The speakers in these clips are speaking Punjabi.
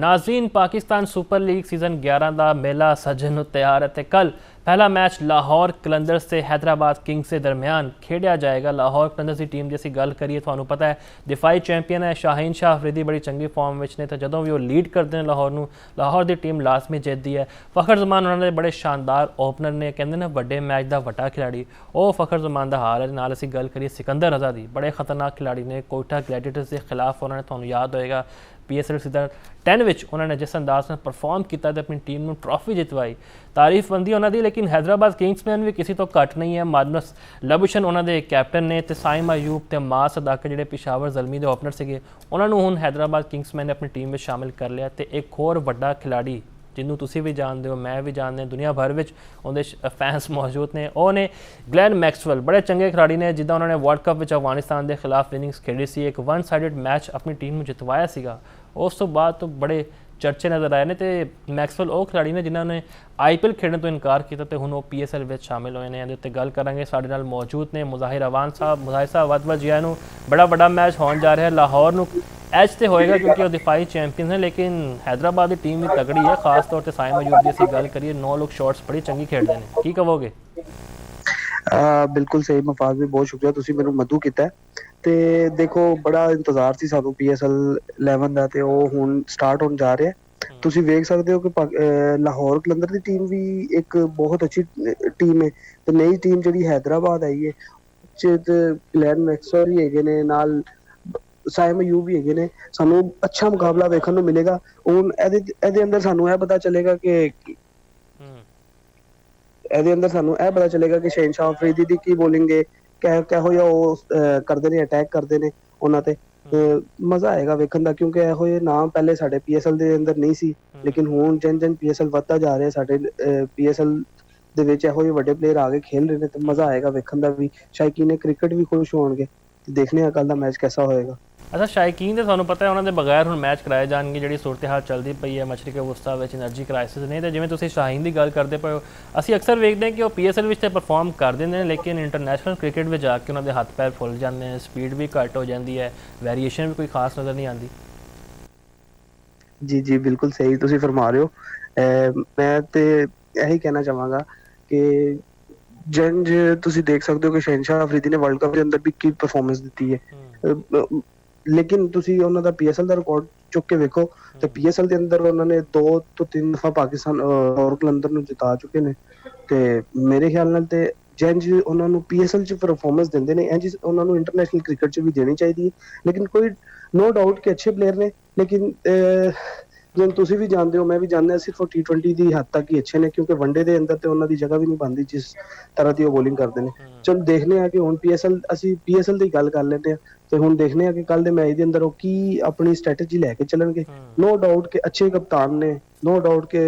नाज़रीन पाकिस्तान सुपर लीग सीज़न 11 का मेला सजन नूं तैयार है ते कल पहला मैच लाहौर कलंदर्स ते हैदराबाद किंग्स के दरमियान खेडिया जाएगा। लाहौर कलंदर्स की टीम की असीं गल करिए तुहानूं पता है दिफाई चैंपीयन है। शाहीन शाह अफरीदी बड़ी चंगी फॉर्म में ने तो जदों भी वो लीड करते हैं लाहौर नूं, लाहौर की टीम लाजमी जितदी है। फखर जमान उन्होंने बड़े शानदार ओपनर ने, कहते हैं वड्डे मैच का वड्डा खिलाड़ी वो फखर जमान का हाल है। नाल असीं गल करिए सिकंदर रजा दी, बड़े खतरनाक खिलाड़ी ने। कोयटा ग्लैडिएटर्स के खिलाफ उन्होंने तुहानूं याद होएगा PSL सीज़न 10 विच उन्होंने जिस अंदाज में परफॉर्म किया तो अपनी टीम में ट्रॉफी जितवाई, तारीफ बनती उन्होंने। लेकिन हैदराबाद किंग्समैन भी किसी तो घट नहीं है। मादनस लबुशन उन्होंने कैप्टन ने ते साइम अयूब ते मां सदाकत जिहड़े पेशावर ज़ल्मी के ओपनर से उन्होंने हुण हैदराबाद किंग्समैन ने अपनी टीम में शामिल कर लिया। तो एक होर वड्डा खिलाड़ी जिन्हों तुसी भी जानते हो, मैं भी जानते, दुनिया भर में उन्हें फैंस मौजूद ने, वो ने ग्लैन मैक्सवेल। बड़े चंगे खिलाड़ी ने जिदा उन्होंने वर्ल्ड कप में अफगानिस्तान के खिलाफ इनिंग्स खेड़ी सी, एक 1 साइडेड मैच अपनी टीम में जितवाया सीगा। उस तो बाद तो बड़े चर्चे नज़र आए ने। तो मैक्सवेल वो खिलाड़ी ने जिन्होंने IPL खेलने तो इनकार किया तो हुण PSL में शामिल होए हैं। इहदे गल करांगे, साडे नाल मौजूद ने मुज़ाहिर अवान साहब। मुज़ाहिर साहब वध जिया नूं बड़ा वड्डा मैच होने जा रहा है। लाहौर नूं एच तो होएगा क्योंकि वो दिफाई चैंपीयन है, लेकिन हैदराबाद की टीम भी तगड़ी है। खास तौर पर साइम अयूब की असीं गल करिए 9 लोग शॉट्स बड़ी चंगी खेडते हैं, की कहोगे? बिल्कुल सही मफाज भी, बहुत शुक्रिया तुसीं मैनूं मधु कीता ते देखो बड़ा इंतजार सी सानूं PSL 11 दा ते ਉਹ ਹੁਣ ਸਟਾਰਟ ਹੋਣ ਜਾ ਰਿਹਾ। ਤੁਸੀਂ ਵੇਖ ਸਕਦੇ ਹੋ ਕਿ ਲਾਹੌਰ ਕਲੰਦਰ ਦੀ ਟੀਮ ਵੀ ਇੱਕ ਬਹੁਤ ਅੱਛੀ ਟੀਮ ਹੈ ਤੇ ਨਈ ਟੀਮ ਜਿਹੜੀ ਹੈਦਰਾਬਾਦ ਆਈ ਹੈ ਚ ਗਲੈਨ ਮੈਕਸਵੈਲ ਵੀ ਹੈਗੇ ਨੇ, ਨਾਲ ਸਾਇਮ ਅਯੂਬ ਵੀ ਹੈਗੇ ਨੇ। ਸਾਨੂੰ ਅੱਛਾ ਮੁਕਾਬਲਾ ਵੇਖਣ ਨੂੰ ਮਿਲੇਗਾ। ਹੁਣ ਇਹਦੇ ਅੰਦਰ ਸਾਨੂੰ ਇਹ ਪਤਾ ਚੱਲੇਗਾ ਕਿ ਸ਼ਹਿਨशाह अफरीदी ਦੀ ਕੀ ਬੋਲਿੰਗ ਹੈ, ਕਿਹੋ ਜਿਹਾ ਉਹ ਕਰਦੇ ਨੇ, ਅਟੈਕ ਕਰਦੇ ਨੇ ਉਹਨਾਂ ਤੇ। ਮਜ਼ਾ ਆਏਗਾ ਵੇਖਣ ਦਾ ਕਿਉਂਕਿ ਇਹੋ ਜਿਹੇ ਨਾਮ ਪਹਿਲੇ ਸਾਡੇ PSL ਦੇ ਅੰਦਰ ਨਹੀਂ ਸੀ, ਲੇਕਿਨ ਹੁਣ ਜਿਨ PSL ਵੱਧਦਾ ਜਾ ਰਿਹਾ ਸਾਡੇ PSL ਦੇ ਵਿੱਚ ਇਹੋ ਜਿਹੇ ਵੱਡੇ ਪਲੇਅਰ ਆ ਕੇ ਖੇਲ ਰਹੇ ਨੇ ਤੇ ਮਜ਼ਾ ਆਏਗਾ ਵੇਖਣ ਦਾ ਵੀ। ਸ਼ਾਇकीन ਨੇ ਕ੍ਰਿਕਟ ਵੀ ਖੁਸ਼ ਹੋਣਗੇ ਤੇ ਦੇਖਨੇ ਆ ਕੱਲ ਦਾ ਮੈਚ कैसा ਹੋਏਗਾ। अच्छा शायकीन तो थानू पता है उन्होंने बगैर हुण मैच कराए जाएंगे, जी सूरत हाल चलती पई है मशरक़ वस्ता में एनर्जी क्राइसिस ने। तो जिवें तुसीं शाहीन की गल करते पे हो, असीं अक्सर वेखते हैं कि वो PSL में तो परफॉर्म कर देंगे हैं, लेकिन इंटरनैशनल क्रिकेट में जाके उन्होंने हथ पैर फुल जाते हैं, स्पीड भी घट हो जाती है, वेरीएशन भी कोई खास नज़र नहीं आती। जी बिल्कुल सही तुसीं फरमा रहे हो। मैं तो यही कहना चाहांगा कि जंज तुसीं देख सकते हो कि शहनशाह अफरीदी ने वर्ल्ड कप के अंदर भी की परफॉर्मेंस दी है, लेकिन तुसीं उन्हां दा PSL ਦਾ ਰਿਕਾਰਡ ਚੁੱਕ ਕੇ ਵੇਖੋ ਤੇ PSL ਦੇ ਅੰਦਰ ਉਹਨਾਂ ਨੇ 2 ਤੋਂ 3 ਦਫਾ ਪਾਕਿਸਤਾਨ ਔਰ ਕਲੰਦਰ ਨੂੰ ਜਿਤਾ ਚੁੱਕੇ ਨੇ। ਤੇ ਮੇਰੇ ਖਿਆਲ ਨਾਲ ਤੇ ਜਿੰਜ ਉਹਨਾਂ ਨੂੰ PSL ਚ ਪਰਫਾਰਮੈਂਸ ਦਿੰਦੇ ਨੇ ਇੰਜ ਉਹਨਾਂ ਨੂੰ ਇੰਟਰਨੈਸ਼ਨਲ ਕ੍ਰਿਕਟ ਚ ਵੀ ਦੇਣੀ ਚਾਹੀਦੀ ਹੈ। ਲੇਕਿਨ ਕੋਈ नो डाउट कि अच्छे प्लेयर ने, लेकिन जिन तुसीं भी जानते हो, मैं भी जानदा, सिर्फ वो T20 की हद तक ही अच्छे ने क्योंकि वनडे के अंदर तो उन्होंने जगह भी नहीं बनती जिस तरह की वो बॉलिंग करते हैं। चलो देखने कि हुण PSL की गल कर लेते हैं तो हुण देखने कि कल के मैच के अंदर वो की अपनी स्ट्रैटेजी लैके चलणगे। नो डाउट कि अच्छे कप्तान ने, नो डाउट कि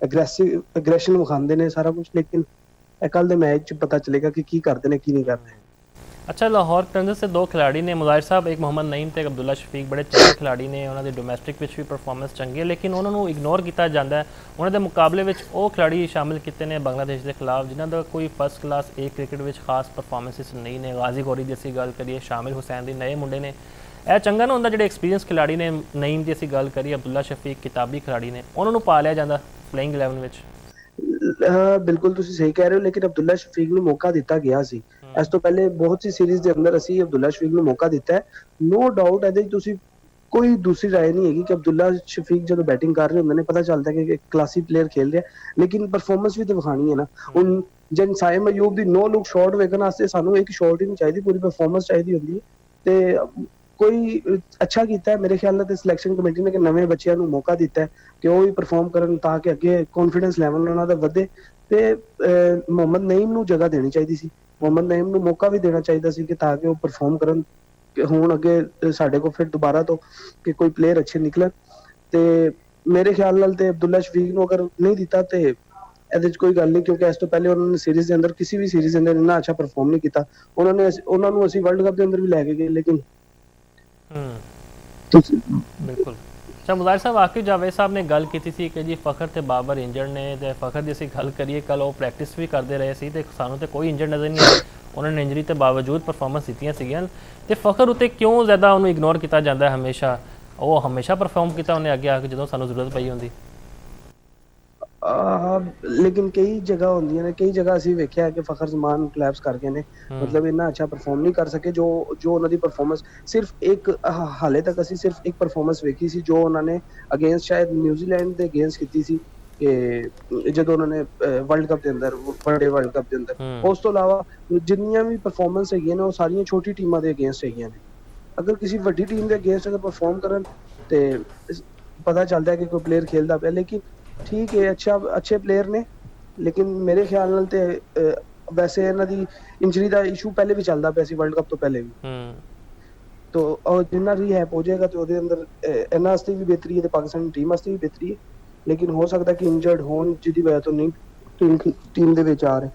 एग्रैशन विखांदे ने सारा कुछ, लेकिन कल के मैच पता चलेगा कि की करते हैं की नहीं करते। अच्छा लाहौर कलंदर से 2 खिलाड़ी ने मुज़ाहिर साहब, एक मोहम्मद नईम ते अब्दुल्ला शफीक, बड़े चंगे खिलाड़ी ने, उन्होंने डोमैसटिक भी परफॉर्मेंस चंगी है, लेकिन उन्होंने इग्नोर किया जाता है। उन्होंने मुकाबले में वो खिलाड़ी शामिल किए हैं बांग्लादेश के खिलाफ जिन्हों का कोई फर्स्ट क्लास ए क्रिकेट में खास परफॉर्मेंसिस नहीं ने। गाजी गौरी की असीं गल करिए, शामिल हुसैन दी नए मुंडे ने, यह चंगा ना होंदा जिहड़े एक्सपीरियंस खिलाड़ी ने। नईम की असीं गल करिए, अब्दुल्ला शफीक किताबी खिलाड़ी ने, उन्होंने पा लिया जाता प्लेइंग 11 में। बिल्कुल तुसीं सही कह रहे हो, लेकिन अब्दुल्ला शफीक ਨੂੰ मौका दिता गया ਸੀ। ਇਸ ਤੋਂ ਪਹਿਲੇ ਬਹੁਤ सी सीरीज़ ਦੇ ਅੰਦਰ ਅਸੀਂ अब्दुल्ला शफीक ਨੂੰ मौका ਦਿੱਤਾ ਹੈ। नो डाउट ਇਹਦੇ ਤੁਸੀਂ ਕੋਈ दूसरी राय नहीं हैगी कि अब्दुल्ला शफीक ਜਦੋਂ बैटिंग कर रहे ਹੁੰਦੇ ਨੇ पता चलता है कि क्लासी प्लेयर खेल रहा है, लेकिन परफॉर्मेंस भी तो विखानी है ना। ਹੁਣ ਜਿਨ ਸਾਇਮ ਅਯੂਬ ਦੀ नो लुक शॉट ਵੇਖਣ ਵਾਸਤੇ ਸਾਨੂੰ ਇੱਕ ਸ਼ਾਟ ਹੀ ਨਹੀਂ ਚਾਹੀਦੀ, ਪੂਰੀ परफॉर्मेंस ਚਾਹੀਦੀ ਹੁੰਦੀ ਹੈ। ਤੇ ਕੋਈ ਅੱਛਾ ਕੀਤਾ ਹੈ ਮੇਰੇ ਖਿਆਲ ਨਾਲ ਤੇ ਸਿਲੈਕਸ਼ਨ ਕਮੇਟੀ ਨੇ ਕਿ ਨਵੇਂ ਬੱਚਿਆਂ ਨੂੰ ਮੌਕਾ ਦਿੱਤਾ ਹੈ ਕਿ ਉਹ ਵੀ ਪਰਫਾਰਮ ਕਰਨ ਤਾਂ ਕਿ ਅੱਗੇ ਕੌਨਫੀਡੈਂਸ ਲੈਵਲ ਉਹਨਾਂ ਦਾ ਵਧੇ। ਤੇ ਮੁਹੰਮਦ ਨਈਮ ਨੂੰ ਜਗ੍ਹਾ ਦੇਣੀ ਚਾਹੀਦੀ ਸੀ, ਮੁਹੰਮਦ ਨਈਮ ਨੂੰ ਮੌਕਾ ਵੀ ਦੇਣਾ ਚਾਹੀਦਾ ਸੀ ਕਿ ਤਾਂ ਕਿ ਉਹ ਪਰਫਾਰਮ ਕਰਨ। ਹੁਣ ਅੱਗੇ ਸਾਡੇ ਕੋਲ ਫਿਰ ਦੁਬਾਰਾ ਤੋਂ ਕਿ ਕੋਈ ਪਲੇਅਰ ਅੱਛੇ ਨਿਕਲਣ। ਤੇ ਮੇਰੇ ਖਿਆਲ ਨਾਲ ਤੇ ਅਬਦੁੱਲਾ ਸ਼ਫੀਕ ਨੂੰ ਅਗਰ ਨਹੀਂ ਦਿੱਤਾ ਤੇ ਇਹਦੇ 'ਚ ਕੋਈ ਗੱਲ ਨਹੀਂ, ਕਿਉਂਕਿ ਇਸ ਤੋਂ ਪਹਿਲੇ ਉਹਨਾਂ ਨੇ ਸੀਰੀਜ਼ ਦੇ ਅੰਦਰ ਕਿਸੇ ਵੀ ਸੀਰੀਜ਼ ਦੇ ਅੰਦਰ ਇੰਨਾ ਅੱਛਾ ਪਰਫਾਰਮ ਨਹੀਂ ਕੀਤਾ। ਉਹਨਾਂ ਨੂੰ ਅਸੀਂ ਵਰਲਡ ਕੱਪ ਦੇ ਅੰਦਰ ਵੀ ਲੈ ਕੇ ਗਏ, लेकिन बिल्कुल। अच्छा मुज़ाहिर साहब, आखिर जावेद साहब ने गल की थी कि जी फखर ते बाबर इंजर्ड ने, तो फखर की असीं गल करिए कल वो प्रैक्टिस भी करते रहे सी ते सानूं ते कोई इंजर्ड नज़र नहीं आया। उन्होंने इंजरी के बावजूद परफॉर्मेंस दित्तियां सीगियां ते फखर उत्ते क्यों ज़्यादा उन्होंने इग्नोर किया जाता है हमेशा? ਉਹ ਹਮੇਸ਼ਾ ਪਰਫਾਰਮ ਕੀਤਾ ਉਹਨੇ ਅੱਗੇ ਆ ਕੇ ਜਦੋਂ ਸਾਨੂੰ ਜ਼ਰੂਰਤ ਪਈ ਹੁੰਦੀ। ਲੇਕਿਨ ਕਈ ਜਗ੍ਹਾ ਹੁੰਦੀਆਂ ਨੇ, ਕਈ ਜਗ੍ਹਾ ਅਸੀਂ ਵੇਖਿਆ ਕਿ ਫਖਰ ਜ਼ਮਾਨ ਕਲੈਪਸ ਕਰ ਗਏ ਨੇ, ਮਤਲਬ ਇੰਨਾ ਅੱਛਾ ਪਰਫਾਰਮ ਨਹੀਂ ਕਰ ਸਕੇ ਜੋ ਉਹਨਾਂ ਦੀ ਪਰਫਾਰਮੈਂਸ ਸਿਰਫ ਇੱਕ ਹਾਲੇ ਤੱਕ ਅਸੀਂ ਸਿਰਫ ਇੱਕ ਪਰਫਾਰਮੈਂਸ ਵੇਖੀ ਸੀ ਜੋ ਉਹਨਾਂ ਨੇ ਅਗੇਂਸਟ ਸ਼ਾਇਦ ਨਿਊਜ਼ੀਲੈਂਡ ਦੇ ਅਗੇਂਸਟ ਕੀਤੀ ਸੀ ਕਿ ਜਦੋਂ ਉਹਨਾਂ ਨੇ ਵਰਲਡ ਕੱਪ ਦੇ ਅੰਦਰ, ਵਨਡੇ ਵਰਲਡ ਕੱਪ ਦੇ ਅੰਦਰ। ਉਸ ਤੋਂ ਇਲਾਵਾ ਜਿੰਨੀਆਂ ਵੀ ਪਰਫਾਰਮੈਂਸ ਹੈਗੀਆਂ ਨੇ ਉਹ ਸਾਰੀਆਂ ਛੋਟੀ ਟੀਮਾਂ ਦੇ ਅਗੇਂਸਟ ਹੈਗੀਆਂ ਨੇ। ਅਗਰ ਕਿਸੇ ਵੱਡੀ ਟੀਮ ਦੇ ਅਗੇਂਸਟ ਅਗਰ ਪਰਫਾਰਮ ਕਰਨ ਤੇ ਪਤਾ ਚੱਲਦਾ ਹੈ ਕਿ ਕੋਈ ਪਲੇਅਰ ਖੇਲਦਾ ਪਿਆ। ਲੇਕਿਨ ਠੀਕ ਹੈ, ਅੱਛੇ ਪਲੇਅਰ ਨੇ, ਲੇਕਿਨ ਮੇਰੇ ਖਿਆਲ ਨਾਲ ਤੇ ਵੈਸੇ ਇਹਨਾਂ ਦੀ ਇੰਜਰੀ ਦਾ ਇਸ਼ੂ ਪਹਿਲੇ ਵੀ ਚੱਲਦਾ ਪਿਆ ਸੀ ਵਰਲਡ ਕੱਪ ਤੋਂ ਪਹਿਲੇ ਵੀ। ਤੋ ਜਿੰਨਾ ਰੀਹੈਬ ਹੋ ਜਾਏਗਾ ਤੇ ਉਹਦੇ ਅੰਦਰ ਇਹਨਾਂ ਵਾਸਤੇ ਵੀ ਬਿਹਤਰੀ ਹੈ ਤੇ ਪਾਕਿਸਤਾਨ ਟੀਮ ਵਾਸਤੇ ਵੀ ਬਿਹਤਰੀ ਹੈ। ਲੇਕਿਨ ਹੋ ਸਕਦਾ ਕਿ ਇੰਜਰਡ ਹੋਣ ਜਿਹਦੀ ਵਜ੍ਹਾ ਤੋਂ ਨਹੀਂ ਟੀਮ ਦੇ ਵਿੱਚ ਆ ਰਹੇ।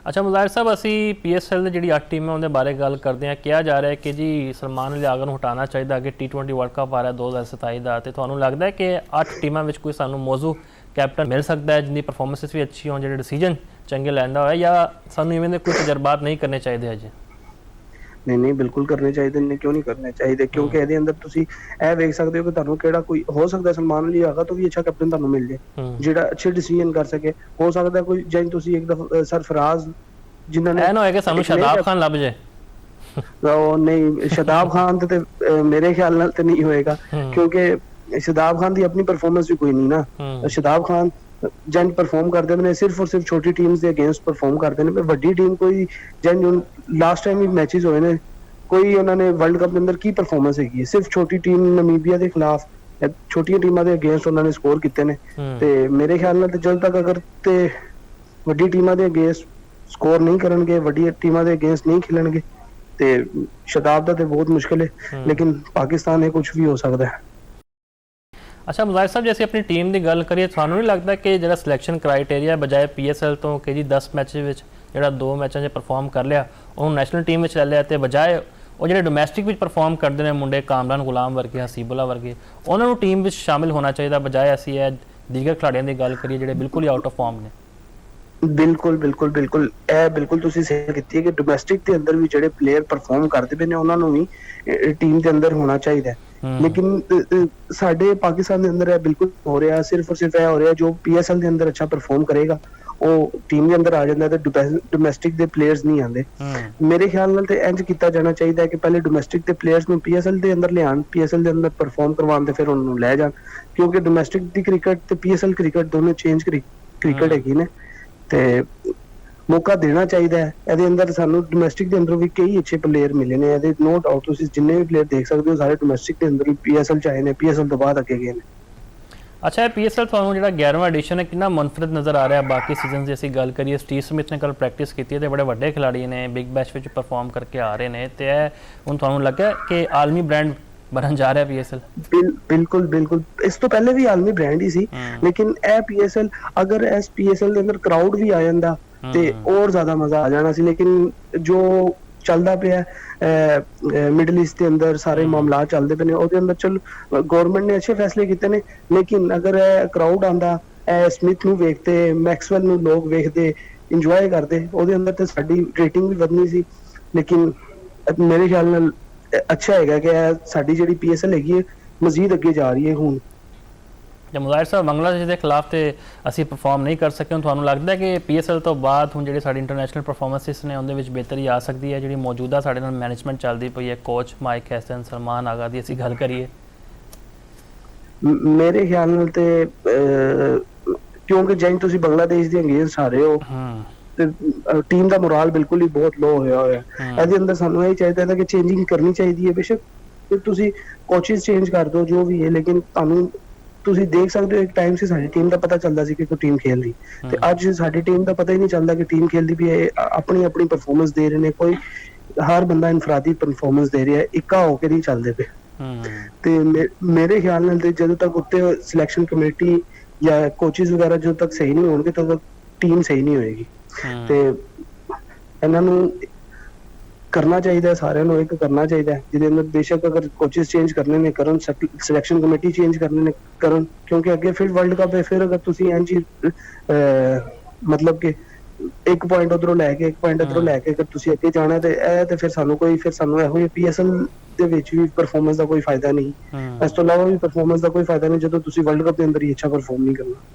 ਅੱਛਾ ਮੁਜ਼ਾਹਿਰ ਸਾਹਿਬ, ਅਸੀਂ PSL ਦੀ ਜਿਹੜੀ 8 ਟੀਮਾਂ ਉਹਦੇ ਬਾਰੇ ਗੱਲ ਕਰਦੇ ਹਾਂ। ਕਿਹਾ ਜਾ ਰਿਹਾ ਹੈ ਕਿ ਜੀ ਸਲਮਾਨ ਅਲੀ ਆਗਰ ਨੂੰ ਹਟਾਉਣਾ ਚਾਹੀਦਾ, ਅੱਗੇ T20 ਵਰਲਡ ਕੱਪ ਆ ਰਿਹਾ 2027 ਦਾ, ਤੇ ਤੁਹਾਨੂੰ ਲੱਗਦਾ ਹੈ ਕਿ 8 ਟੀਮਾਂ ਵਿੱਚ ਕੋਈ ਸਾਨੂੰ ਮੌਜੂ ਕੈਪਟਨ ਮਿਲ ਸਕਦਾ ਹੈ ਜਿੰਨੀ ਪਰਫਾਰਮੈਂਸਿਸ ਵੀ ਅੱਛੀ ਹੋਣ, ਜਿਹੜੇ ਡਿਸੀਜਨ ਚੰਗੇ ਲੈਂਦਾ ਹੋਇਆ, ਜਾਂ ਸਾਨੂੰ ਇਵੇਂ ਦੇ ਕੋਈ ਤਜਰਬਾਤ ਨਹੀਂ ਕਰਨੇ ਚਾਹੀਦੇ ਅਜੇ? ਨਹੀਂ, ਬਿਲਕੁਲ ਕਰਨੇ ਚਾਹੀਦੇ ਨੇ, ਕਿਉਂ ਨਹੀਂ ਕਰਨੇ ਚਾਹੀਦੇ? ਕਿਉਂਕਿ ਇਹਦੇ ਅੰਦਰ ਤੁਸੀਂ ਇਹ ਵੇਖ ਸਕਦੇ ਹੋ ਕਿ ਤੁਹਾਨੂੰ ਕਿਹੜਾ ਕੋਈ ਹੋ ਸਕਦਾ ਸਲਮਾਨ ਅਲੀ ਆਗਾ ਤੋਂ ਵੀ ਅੱਛਾ ਕੈਪਟਨ ਤੁਹਾਨੂੰ ਮਿਲ ਜਾਏ ਜਿਹੜਾ ਅੱਛੇ ਡਿਸੀਜਨ ਕਰ ਸਕੇ। ਹੋ ਸਕਦਾ ਕੋਈ ਜਿਵੇਂ ਤੁਸੀਂ ਇੱਕ ਦਫਾ ਸਰਫਰਾਜ਼ ਜਿਨ੍ਹਾਂ ਨੇ, ਇਹ ਨਾ ਹੋਏ ਕਿ ਸਾਨੂੰ ਸ਼ਾਦਾਬ ਖਾਨ ਲੱਭ ਜਾਏ। ਉਹ ਨਹੀਂ, ਸ਼ਾਦਾਬ ਖਾਨ ਤੇ ਮੇਰੇ ਖਿਆਲ ਨਾਲ ਤੇ ਨਹੀਂ ਹੋਏਗਾ ਕਿਉਂਕਿ ਸ਼ਾਦਾਬ ਖਾਨ ਦੀ ਆਪਣੀ ਪਰਫਾਰਮੈਂਸ ਵੀ ਕੋਈ ਨਹੀਂ ਨਾ। ਸ਼ਾਦਾਬ ਖਾਨ ਜਨ ਪਰਫਾਰਮ ਕਰਦੇ ਨੇ ਸਿਰਫ ਔਰ ਸਿਰਫ ਛੋਟੀ ਟੀਮਸ ਦੇ ਅਗੇਂਸਟ ਪਰਫਾਰਮ ਕਰਦੇ ਨੇ। ਵੱਡੀ ਟੀਮ ਕੋਈ ਜਨ ਲਾਸਟ ਟਾਈਮ ਵੀ ਮੈਚेस ਹੋਏ ਨੇ, ਕੋਈ ਉਹਨਾਂ ਨੇ ਵਰਲਡ ਕੱਪ ਦੇ ਅੰਦਰ ਕੀ ਪਰਫਾਰਮੈਂਸ ਹੈਗੀ ਹੈ? ਸਿਰਫ ਛੋਟੀ ਟੀਮ ਨਮੀਬੀਆ ਦੇ ਖਿਲਾਫ, ਛੋਟੀਆਂ ਟੀਮਾਂ ਦੇ ਅਗੇਂਸਟ ਉਹਨਾਂ ਨੇ ਸਕੋਰ ਕੀਤੇ ਨੇ। ਤੇ ਮੇਰੇ ਖਿਆਲ ਨਾਲ ਤੇ ਜਦ ਤੱਕ ਅਗਰ ਤੇ ਵੱਡੀ ਟੀਮਾਂ ਦੇ ਅਗੇਂਸਟ ਸਕੋਰ ਨਹੀਂ ਕਰਨਗੇ, ਵੱਡੀਆਂ ਟੀਮਾਂ ਦੇ ਅਗੇਂਸਟ ਨਹੀਂ ਖੇਲਣਗੇ ਤੇ ਸ਼ਤਾਬ ਦਾ ਤੇ ਬਹੁਤ ਮੁਸ਼ਕਿਲ ਹੈ। ਲੇਕਿਨ ਪਾਕਿਸਤਾਨ ਇਹ ਕੁਝ ਵੀ ਹੋ ਸਕਦਾ ਹੈ। ਅੱਛਾ ਮੁਜ਼ਾਹਿਰ ਸਾਹਿਬ, ਜੇ ਅਸੀਂ ਆਪਣੀ ਟੀਮ ਦੀ ਗੱਲ ਕਰੀਏ, ਤੁਹਾਨੂੰ ਨਹੀਂ ਲੱਗਦਾ ਕਿ ਜਿਹੜਾ ਸਿਲੈਕਸ਼ਨ ਕ੍ਰਾਈਟੇਰੀਆ ਬਜਾਏ PSL ਤੋਂ ਕਿ ਜੀ 10 ਮੈਚ ਵਿੱਚ ਜਿਹੜਾ 2 ਮੈਚਾਂ 'ਚ ਪਰਫਾਰਮ ਕਰ ਲਿਆ ਉਹਨੂੰ ਨੈਸ਼ਨਲ ਟੀਮ ਵਿੱਚ ਲੈ ਲਿਆ, ਤੇ ਬਜਾਏ ਉਹ ਜਿਹੜੇ ਡੋਮੈਸਟਿਕ ਵਿੱਚ ਪਰਫਾਰਮ ਕਰਦੇ ਨੇ ਮੁੰਡੇ, ਕਾਮਰਾਨ ਗੁਲਾਮ ਵਰਗੇ, ਹਸੀਬੁੱਲਾ ਵਰਗੇ, ਉਹਨਾਂ ਨੂੰ ਟੀਮ ਵਿੱਚ ਸ਼ਾਮਿਲ ਹੋਣਾ ਚਾਹੀਦਾ, ਬਜਾਏ ਅਸੀਂ ਇਹ ਦੀਗਰ ਖਿਡਾਰੀਆਂ ਦੀ ਗੱਲ ਕਰੀਏ ਜਿਹੜੇ ਬਿਲਕੁਲ ਹੀ ਆਊਟ ਆਫ ਫਾਰਮ ਨੇ? ਬਿਲਕੁਲ ਇਹ ਬਿਲਕੁਲ ਤੁਸੀਂ ਸਹੀ ਕੀਤੀ ਹੈ ਕਿ ਡੋਮੈਸਟਿਕ ਦੇ ਅੰਦਰ ਵੀ ਜਿਹੜੇ ਪਲੇਅਰ ਪਰਫਾਰਮ ਕਰਦੇ ਪਏ ਨੇ ਉਹਨਾਂ ਨੂੰ ਵੀ ਟੀਮ ਦੇ ਅੰਦਰ ਹੋਣਾ ਚਾਹੀਦਾ ਹੈ। ਲੇਕਿਨ ਸਾਡੇ ਪਾਕਿਸਤਾਨ ਦੇ ਅੰਦਰ ਇਹ ਬਿਲਕੁਲ ਹੋ ਰਿਹਾ, ਸਿਰਫ ਔਰ ਸਿਰਫ ਇਹ ਹੋ ਰਿਹਾ ਜੋ PSL ਦੇ ਅੰਦਰ ਅੱਛਾ ਪਰਫਾਰਮ ਕਰੇਗਾ ਉਹ ਟੀਮ ਦੇ ਅੰਦਰ ਆ ਜਾਂਦਾ ਤੇ ਡੋਮੈਸਟਿਕ ਦੇ ਪਲੇਅਰਸ ਨਹੀਂ ਆਉਂਦੇ। ਮੇਰੇ ਖਿਆਲ ਨਾਲ ਤੇ ਇੰਜ ਕੀਤਾ ਜਾਣਾ ਚਾਹੀਦਾ ਹੈ ਕਿ ਪਹਿਲੇ ਡੋਮੈਸਟਿਕ ਦੇ ਪਲੇਅਰਸ ਨੂੰ PSL ਦੇ ਅੰਦਰ ਲਿਆਉਣ, PSL ਦੇ ਅੰਦਰ ਪਰਫਾਰਮ ਕਰਵਾਉਣ ਤੇ ਫਿਰ ਉਹਨਾਂ ਨੂੰ ਲੈ ਜਾਣ, ਕਿਉਂਕਿ ਡੋਮੈਸਟਿਕ ਦੀ ਕ੍ਰਿਕਟ ਤੇ PSL ਕ੍ਰਿਕਟ ਦੋਨੋਂ ਚੇਂਜ ਕ੍ਰਿਕਟ ਹੈਗੀ ਨੇ ਤੇ ਮੌਕਾ ਦੇਣਾ ਚਾਹੀਦਾ ਹੈ। ਇਹਦੇ ਅੰਦਰ ਸਾਨੂੰ ਡੋਮੈਸਟਿਕ ਦੇ ਅੰਦਰੋਂ ਵੀ ਕਈ ਅੱਛੇ ਪਲੇਅਰ ਮਿਲੇ ਨੇ, ਇਹਦੇ ਨੋ ਡਾਊਟ ਤੁਸੀਂ ਜਿੰਨੇ ਵੀ ਪਲੇਅਰ ਦੇਖ ਸਕਦੇ ਹੋ ਸਾਰੇ ਡੋਮੈਸਟਿਕ ਦੇ ਅੰਦਰ PSL ਚ ਆਏ ਨੇ, PSL ਤੋਂ ਬਾਅਦ ਅੱਗੇ ਗਏ ਨੇ। ਅੱਛਾ, ਇਹ PSL ਤੁਹਾਨੂੰ ਜਿਹੜਾ 11ਵਾਂ ਐਡੀਸ਼ਨ ਹੈ ਕਿੰਨਾ ਮੁਨਫਰਦ ਨਜ਼ਰ ਆ ਰਿਹਾ ਬਾਕੀ ਸੀਜ਼ਨ ਦੀ ਅਸੀਂ ਗੱਲ ਕਰੀਏ? ਸਟੀਵ ਸਮਿਥ ਨੇ ਕੱਲ ਪ੍ਰੈਕਟਿਸ ਕੀਤੀ ਹੈ ਤੇ ਬੜੇ ਵੱਡੇ ਖਿਡਾਰੀ ਨੇ, ਬਿਗ ਬੈਸ਼ ਵਿੱਚ ਪਰਫਾਰਮ ਕਰਕੇ ਆ ਰਹੇ ਨੇ, ਤੇ ਇਹ ਹੁਣ ਤੁਹਾਨੂੰ ਲੱਗਾ ਕਿ ਆਲਮੀ ਬ੍ਰਾਂਡ ਬਣਨ ਜਾ ਰਿਹਾ PSL? ਬਿਲਕੁਲ ਇਸ ਤੋਂ ਪਹਿਲੇ ਵੀ ਆਲਮੀ ਬ੍ਰਾਂਡ ਹੀ ਸੀ, ਲੇਕਿਨ ਇਹ PSL ਅਗਰ ਇਸ PSL ਦੇ ਅੰਦਰ ਕਰਾਊਡ ਵੀ ਆ ਜਾਂਦਾ ਤੇ ਹੋਰ ਜ਼ਿਆਦਾ ਮਜ਼ਾ ਆ ਜਾਣਾ ਸੀ। ਲੇਕਿਨ ਜੋ ਚੱਲਦਾ ਪਿਆ ਮਿਡਲ ਈਸਟ ਦੇ ਅੰਦਰ ਸਾਰੇ ਮਾਮਲਾ ਚੱਲਦੇ ਪਏ ਨੇ, ਉਹਦੇ ਅੰਦਰ ਚਲ ਗਵਰਨਮੈਂਟ ਨੇ ਅੱਛੇ ਫੈਸਲੇ ਕੀਤੇ ਨੇ, ਲੇਕਿਨ ਅਗਰ ਇਹ ਕਰਾਊਡ ਆਂਦਾ, ਸਮਿਥ ਨੂੰ ਵੇਖਦੇ, ਮੈਕਸਵੈਲ ਨੂੰ ਲੋਕ ਵੇਖਦੇ, ਇੰਜੋਏ ਕਰਦੇ, ਉਹਦੇ ਅੰਦਰ ਤੇ ਸਾਡੀ ਰੇਟਿੰਗ ਵੀ ਵਧਣੀ ਸੀ। ਲੇਕਿਨ ਮੇਰੇ ਖਿਆਲ ਨਾਲ ਅੱਛਾ ਹੈਗਾ ਕਿ ਸਾਡੀ ਜਿਹੜੀ PSL ਹੈਗੀ ਹੈ ਮਜ਼ੀਦ ਅੱਗੇ ਜਾ ਰਹੀ ਹੈ ਹੁਣ। ਜੇ ਮੁਜ਼ਾਹਿਰ ਸਾਹਿਬ ਬੰਗਲਾਦੇਸ਼ ਦੇ ਖਿਲਾਫ ਤੇ ਅਸੀਂ ਪਰਫਾਰਮ ਨਹੀਂ ਕਰ ਸਕੇ, ਤੁਹਾਨੂੰ ਲੱਗਦਾ ਕਿ PSL ਤੋਂ ਬਾਅਦ ਹੁਣ ਜਿਹੜੀ ਸਾਡੀ ਇੰਟਰਨੈਸ਼ਨਲ ਪਰਫਾਰਮੈਂਸਿਸ ਨੇ ਉਹਦੇ ਵਿੱਚ ਬਿਹਤਰੀ ਆ ਸਕਦੀ ਹੈ? ਜਿਹੜੀ ਮੌਜੂਦਾ ਸਾਡੇ ਨਾਲ ਮੈਨੇਜਮੈਂਟ ਚੱਲਦੀ ਪਈ ਹੈ, ਕੋਚ ਮਾਈਕ ਹੈਸਨ, ਸਲਮਾਨ ਆਗਾ ਦੀ ਅਸੀਂ ਗੱਲ ਕਰੀਏ? ਮੇਰੇ ਖਿਆਲ ਨਾਲ ਤੇ ਕਿਉਂਕਿ ਜਿਵੇਂ ਤੁਸੀਂ ਬੰਗਲਾਦੇਸ਼ ਦੇ ਅਗੇਂਸਟ ਆ ਰਹੇ ਹੋ ਤੇ ਟੀਮ ਦਾ ਮੋਰਲ ਬਿਲਕੁਲ ਹੀ ਬਹੁਤ ਲੋ ਹੋਇਆ ਇਹਦੇ ਅੰਦਰ ਸਾਨੂੰ ਇਹ ਚਾਹੀਦਾ ਹੈ ਕਿ ਚੇਂਜਿੰਗ ਕਰਨੀ ਚਾਹੀਦੀ ਹੈ। ਬੇਸ਼ੱਕ ਤੁਸੀਂ ਕੋਚਿਸ ਚੇਂਜ ਕਰ ਦਿਓ ਜੋ ਵੀ ਹੈ, ਲੇਕਿਨ ਤੁਹਾਨੂੰ ਤੁਸੀਂ ਦੇਖ ਸਕਦੇ ਹੋ ਇੱਕ ਟਾਈਮ ਸੀ ਸਾਡੀ ਟੀਮ ਦਾ ਪਤਾ ਚੱਲਦਾ ਸੀ ਕਿ ਕੋਈ ਟੀਮ ਖੇਲ ਰਹੀ, ਤੇ ਅੱਜ ਸਾਡੀ ਟੀਮ ਦਾ ਪਤਾ ਹੀ ਨਹੀਂ ਚੱਲਦਾ ਕਿ ਟੀਮ ਖੇਲਦੀ ਵੀ ਹੈ, ਆਪਣੀ ਪਰਫਾਰਮੈਂਸ ਦੇ ਰਹੇ ਨੇ, ਕੋਈ ਹਰ ਬੰਦਾ ਇਨਫਰਾਦੀ ਪਰਫਾਰਮੈਂਸ ਦੇ ਰਿਹਾ, ਇੱਕਾ ਹੋ ਕੇ ਨਹੀਂ ਚੱਲਦੇ ਪਏ। ਤੇ ਮੇਰੇ ਖਿਆਲ ਨਾਲ ਤੇ ਜਦੋਂ ਤੱਕ ਉੱਤੇ ਸਿਲੈਕਸ਼ਨ ਕਮੇਟੀ ਜਾਂ ਕੋਚਿਸ ਵਗੈਰਾ ਜਦੋਂ ਤੱਕ ਸਹੀ ਨਹੀਂ ਹੋਣਗੇ ਤਦੋਂ ਤੱਕ ਟੀਮ ਸਹੀ ਨਹੀਂ ਹੋਏਗੀ। ਤੇ ਇਹਨਾਂ ਨੂੰ ਕਰਨਾ ਚਾਹੀਦਾ, ਸਾਰਿਆਂ ਨੂੰ ਇੱਕ ਕਰਨਾ ਚਾਹੀਦਾ ਜਿਹਦੇ ਅੰਦਰ ਬੇਸ਼ੱਕ ਅਗਰ ਕੋਚਿਸ ਚੇਂਜ ਕਰਨੇ ਨੇ ਕਰਨ, ਸਿਲੈਕਸ਼ਨ ਕਮੇਟੀ ਚੇਂਜ ਕਰਨੇ ਨੇ ਕਰਨ, ਕਿਉਂਕਿ ਅੱਗੇ ਫਿਰ ਵਰਲਡ ਕੱਪ ਹੈ। ਫਿਰ ਅਗਰ ਤੁਸੀਂ ਇੰਜ ਮਤਲਬ ਕਿ ਇੱਕ ਪੁਆਇੰਟ ਉਧਰੋਂ ਲੈ ਕੇ ਇੱਕ ਪੁਆਇੰਟ ਇੱਧਰੋਂ ਲੈ ਕੇ ਅਗਰ ਤੁਸੀਂ ਅੱਗੇ ਜਾਣਾ ਤੇ ਇਹ ਤੇ ਫਿਰ ਸਾਨੂੰ ਇਹੋ ਜਿਹੀ PSL ਦੇ ਵਿੱਚ ਵੀ ਪਰਫਾਰਮੈਂਸ ਦਾ ਕੋਈ ਫਾਇਦਾ ਨਹੀਂ, ਇਸ ਤੋਂ ਇਲਾਵਾ ਵੀ ਪਰਫਾਰਮੈਂਸ ਦਾ ਕੋਈ ਫਾਇਦਾ ਨਹੀਂ ਜਦੋਂ ਤੁਸੀਂ ਵਰਲਡ ਕੱਪ ਦੇ ਅੰਦਰ ਹੀ ਅੱਛਾ ਪਰਫਾਰਮ ਨਹੀਂ ਕਰਨਾ।